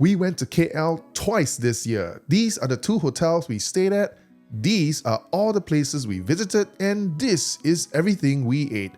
We went to KL twice this year. These are the 2 hotels we stayed at, these are all the places we visited, and this is everything we ate.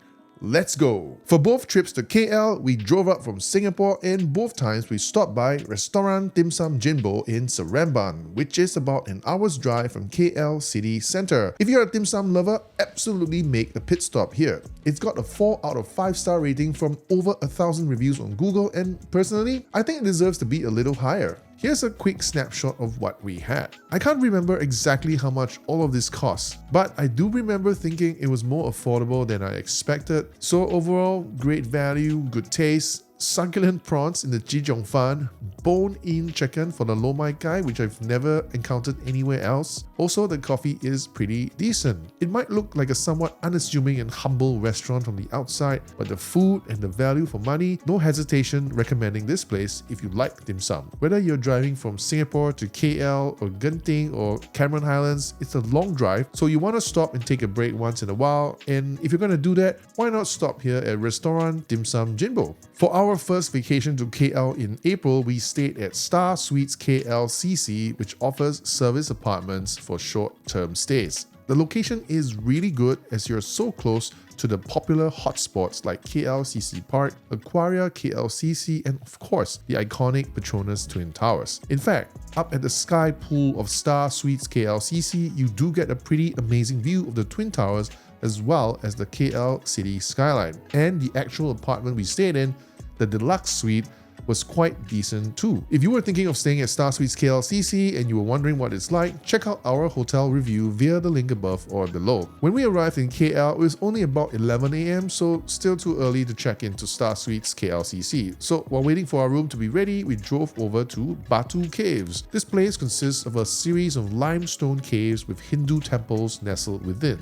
Let's go! For both trips to KL, we drove up from Singapore, and both times we stopped by Restoran Dim Sum Jinbo in Seremban, which is about an hour's drive from KL city centre. If you're a dim sum lover, absolutely make a pit stop here. It's got a 4 out of 5 star rating from over 1,000 reviews on Google, and personally, I think it deserves to be a little higher. Here's a quick snapshot of what we had. I can't remember exactly how much all of this cost, but I do remember thinking it was more affordable than I expected. So overall, great value, good taste, succulent prawns in the Jijong Fan, bone-in chicken for the Lo Mai Kai, which I've never encountered anywhere else. Also, the coffee is pretty decent. It might look like a somewhat unassuming and humble restaurant from the outside, but the food and the value for money, no hesitation recommending this place if you like dim sum. Whether you're driving from Singapore to KL or Genting or Cameron Highlands, it's a long drive, so you want to stop and take a break once in a while, and if you're going to do that, why not stop here at Restoran Dim Sum Jinbo? For our first vacation to KL in April, we stayed at Star Suites KLCC, which offers service apartments for short-term stays. The location is really good as you're so close to the popular hotspots like KLCC Park, Aquaria KLCC, and of course, the iconic Petronas Twin Towers. In fact, up at the sky pool of Star Suites KLCC, you do get a pretty amazing view of the Twin Towers as well as the KL city skyline. And the actual apartment we stayed in, the deluxe suite, was quite decent too. If you were thinking of staying at Star Suites KLCC and you were wondering what it's like, check out our hotel review via the link above or below. When we arrived in KL, it was only about 11 AM, so still too early to check into Star Suites KLCC. So while waiting for our room to be ready, we drove over to Batu Caves. This place consists of a series of limestone caves with Hindu temples nestled within.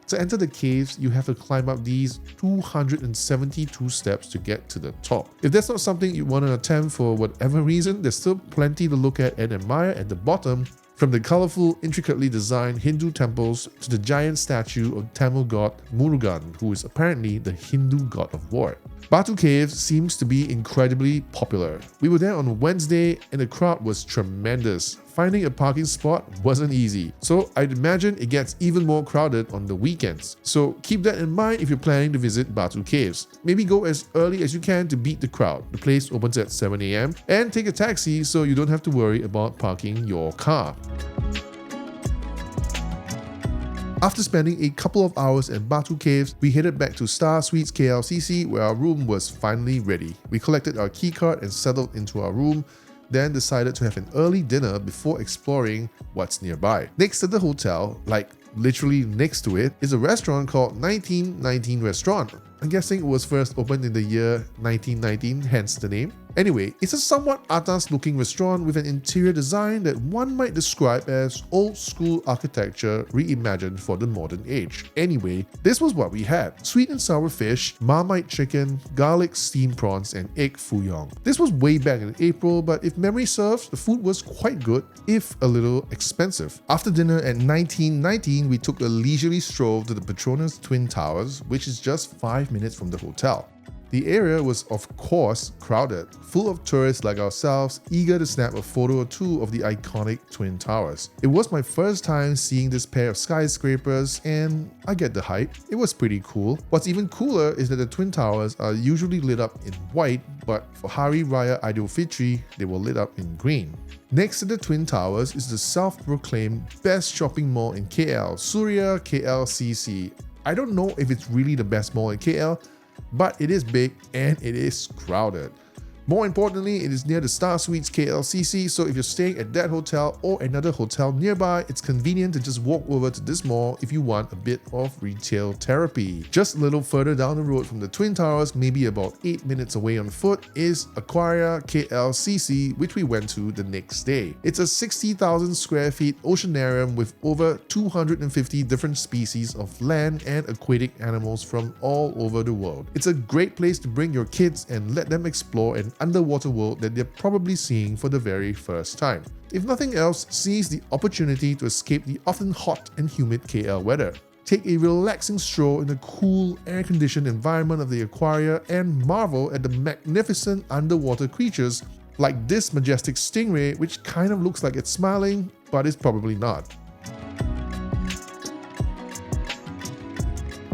To enter the caves, you have to climb up these 272 steps to get to the top. If that's not something you want to attempt for whatever reason, there's still plenty to look at and admire at the bottom, from the colourful, intricately designed Hindu temples to the giant statue of Tamil god Murugan, who is apparently the Hindu god of war. Batu Caves seems to be incredibly popular. We were there on Wednesday and the crowd was tremendous. Finding a parking spot wasn't easy, so I'd imagine it gets even more crowded on the weekends. So keep that in mind if you're planning to visit Batu Caves. Maybe go as early as you can to beat the crowd. The place opens at 7 AM, and take a taxi so you don't have to worry about parking your car. After spending a couple of hours at Batu Caves, we headed back to Star Suites KLCC where our room was finally ready. We collected our keycard and settled into our room, then decided to have an early dinner before exploring what's nearby. Next to the hotel, like literally next to it, is a restaurant called 1919 Restaurant. I'm guessing it was first opened in the year 1919, hence the name. Anyway, it's a somewhat atas looking restaurant with an interior design that one might describe as old school architecture reimagined for the modern age. Anyway, this was what we had: sweet and sour fish, marmite chicken, garlic steamed prawns, and egg fooyong. This was way back in April, but if memory serves, the food was quite good, if a little expensive. After dinner at 1919, we took a leisurely stroll to the Petronas Twin Towers, which is just 5 minutes from the hotel. The area was of course crowded, full of tourists like ourselves, eager to snap a photo or two of the iconic Twin Towers. It was my first time seeing this pair of skyscrapers, and I get the hype. It was pretty cool. What's even cooler is that the Twin Towers are usually lit up in white, but for Hari Raya Idul Fitri, they were lit up in green. Next to the Twin Towers is the self-proclaimed best shopping mall in KL, Suria KLCC. I don't know if it's really the best mall in KL, but it is big and it is crowded. More importantly, it is near the Star Suites KLCC, so if you're staying at that hotel or another hotel nearby, it's convenient to just walk over to this mall if you want a bit of retail therapy. Just a little further down the road from the Twin Towers, maybe about 8 minutes away on foot, is Aquaria KLCC, which we went to the next day. It's a 60,000 square feet oceanarium with over 250 different species of land and aquatic animals from all over the world. It's a great place to bring your kids and let them explore an underwater world that they're probably seeing for the very first time. If nothing else, seize the opportunity to escape the often hot and humid KL weather. Take a relaxing stroll in the cool, air-conditioned environment of the Aquaria and marvel at the magnificent underwater creatures like this majestic stingray, which kind of looks like it's smiling, but is probably not.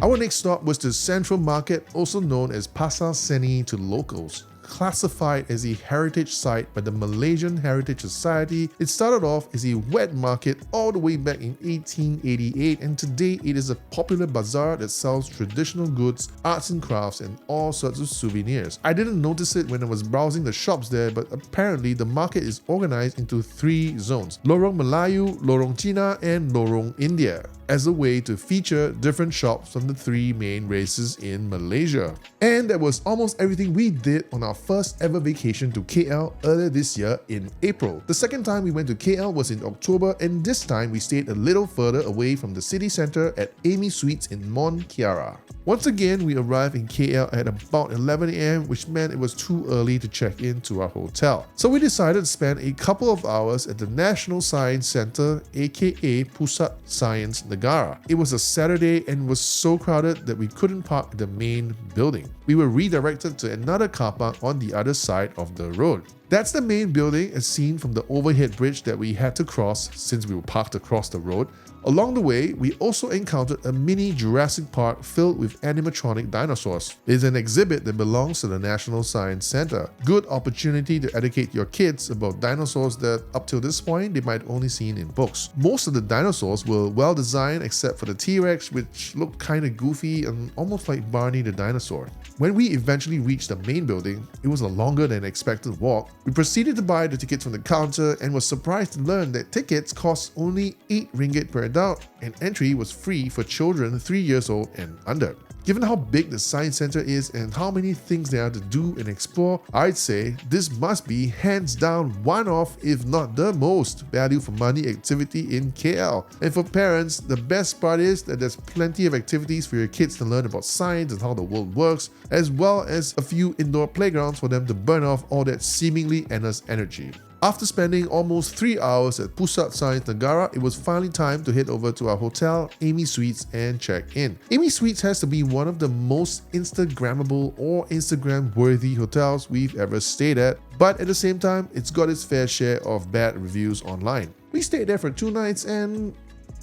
Our next stop was the Central Market, also known as Pasar Seni to locals. Classified as a heritage site by the Malaysian Heritage Society, it started off as a wet market all the way back in 1888, and today it is a popular bazaar that sells traditional goods, arts and crafts, and all sorts of souvenirs. I didn't notice it when I was browsing the shops there, but apparently the market is organized into 3 zones: Lorong Melayu, Lorong Cina, and Lorong India, as a way to feature different shops from the 3 main races in Malaysia. And that was almost everything we did on our first ever vacation to KL earlier this year in April. The second time we went to KL was in October, and this time we stayed a little further away from the city centre at Amy Suites in Mont Kiara. Once again, we arrived in KL at about 11 AM, which meant it was too early to check in to our hotel. So we decided to spend a couple of hours at the National Science Centre, aka Pusat Sains Negara. It was a Saturday and was so crowded that we couldn't park at the main building. We were redirected to another car park on the other side of the road. That's the main building as seen from the overhead bridge that we had to cross since we were parked across the road. Along the way, we also encountered a mini Jurassic Park filled with animatronic dinosaurs. It's an exhibit that belongs to the National Science Centre. Good opportunity to educate your kids about dinosaurs that up till this point they might only seen in books. Most of the dinosaurs were well designed except for the T-Rex, which looked kinda goofy and almost like Barney the dinosaur. When we eventually reached the main building, it was a longer than expected walk. We proceeded to buy the tickets from the counter and was surprised to learn that tickets cost only 8 ringgit per adult and entry was free for children 3 years old and under. Given how big the Science Centre is and how many things there are to do and explore, I'd say this must be hands down one of, if not the most value for money activity in KL. And for parents, the best part is that there's plenty of activities for your kids to learn about science and how the world works, as well as a few indoor playgrounds for them to burn off all that seemingly endless energy. After spending almost 3 hours at Pusat Sains Negara, it was finally time to head over to our hotel, Amy Suites, and check in. Amy Suites has to be one of the most Instagrammable or Instagram-worthy hotels we've ever stayed at, but at the same time, it's got its fair share of bad reviews online. We stayed there for 2 nights and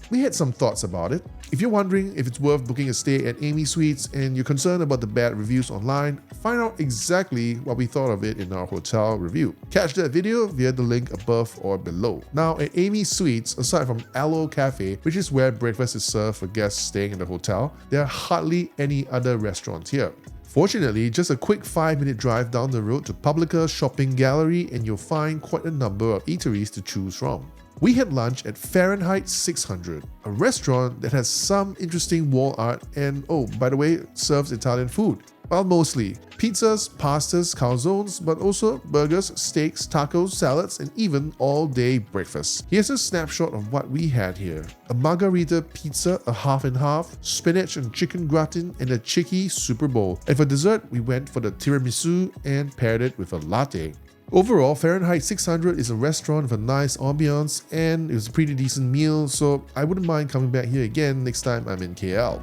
we had some thoughts about it. If you're wondering if it's worth booking a stay at Amy Suites and you're concerned about the bad reviews online, find out exactly what we thought of it in our hotel review. Catch that video via the link above or below. Now at Amy Suites, aside from Aloe Cafe, which is where breakfast is served for guests staying in the hotel, there are hardly any other restaurants here. Fortunately, just a quick 5-minute drive down the road to Publica Shopping Gallery and you'll find quite a number of eateries to choose from. We had lunch at Fahrenheit 600, a restaurant that has some interesting wall art and, oh, by the way, serves Italian food. Well, mostly pizzas, pastas, calzones, but also burgers, steaks, tacos, salads, and even all-day breakfast. Here's a snapshot of what we had here. A margarita pizza, a half and half, spinach and chicken gratin, and a chicky Super Bowl. And for dessert, we went for the tiramisu and paired it with a latte. Overall, Fahrenheit 600 is a restaurant with a nice ambiance and it was a pretty decent meal, so I wouldn't mind coming back here again next time I'm in KL.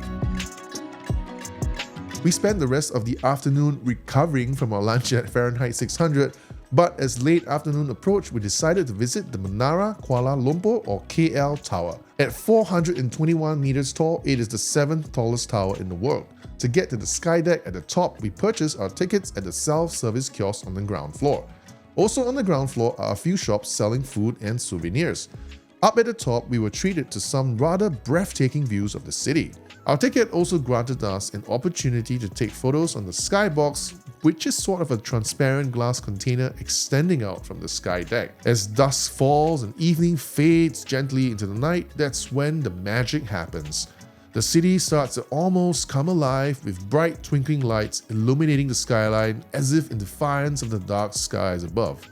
We spent the rest of the afternoon recovering from our lunch at Fahrenheit 600, but as late afternoon approached, we decided to visit the Menara Kuala Lumpur or KL Tower. At 421 meters tall, it is the 7th tallest tower in the world. To get to the sky deck at the top, we purchased our tickets at the self-service kiosk on the ground floor. Also on the ground floor are a few shops selling food and souvenirs. Up at the top, we were treated to some rather breathtaking views of the city. Our ticket also granted us an opportunity to take photos on the skybox, which is sort of a transparent glass container extending out from the sky deck. As dusk falls and evening fades gently into the night, that's when the magic happens. The city starts to almost come alive with bright twinkling lights illuminating the skyline as if in defiance of the dark skies above.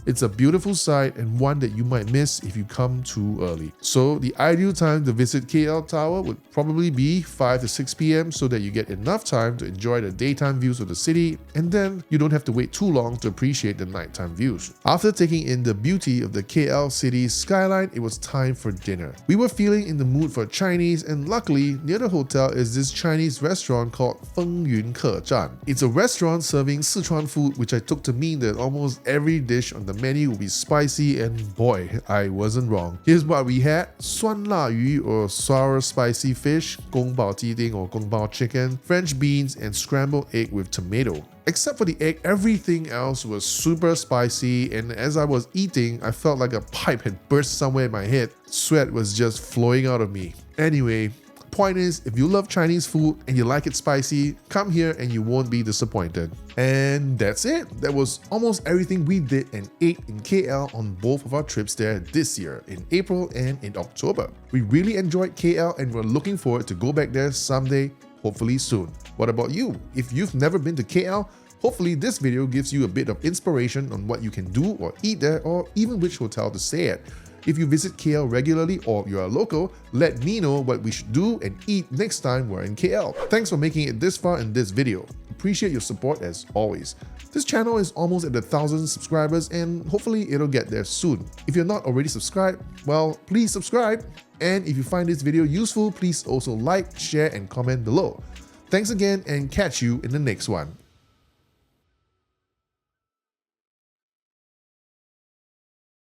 It's a beautiful sight and one that you might miss if you come too early. So the ideal time to visit KL Tower would probably be 5 to 6 p.m. so that you get enough time to enjoy the daytime views of the city, and then you don't have to wait too long to appreciate the nighttime views. After taking in the beauty of the KL city's skyline, it was time for dinner. We were feeling in the mood for Chinese, and luckily near the hotel is this Chinese restaurant called Feng Yun Ke Zhan. It's a restaurant serving Sichuan food, which I took to mean that almost every dish on the menu will be spicy, and boy, I wasn't wrong. Here's what we had: 酸辣鱼 or sour spicy fish, 宫保鸡丁 or 宫保 chicken, French beans, and scrambled egg with tomato. Except for the egg, everything else was super spicy, and as I was eating, I felt like a pipe had burst somewhere in my head. Sweat was just flowing out of me. Anyway, point is, if you love Chinese food and you like it spicy, come here and you won't be disappointed. And that's it. That was almost everything we did and ate in KL on both of our trips there this year, in April and in October. We really enjoyed KL and we're looking forward to go back there someday, hopefully soon. What about you? If you've never been to KL, hopefully this video gives you a bit of inspiration on what you can do or eat there, or even which hotel to stay at. If you visit KL regularly or you're a local, let me know what we should do and eat next time we're in KL. Thanks for making it this far in this video. Appreciate your support as always. This channel is almost at 1,000 subscribers and hopefully it'll get there soon. If you're not already subscribed, well, please subscribe. And if you find this video useful, please also like, share, and comment below. Thanks again and catch you in the next one.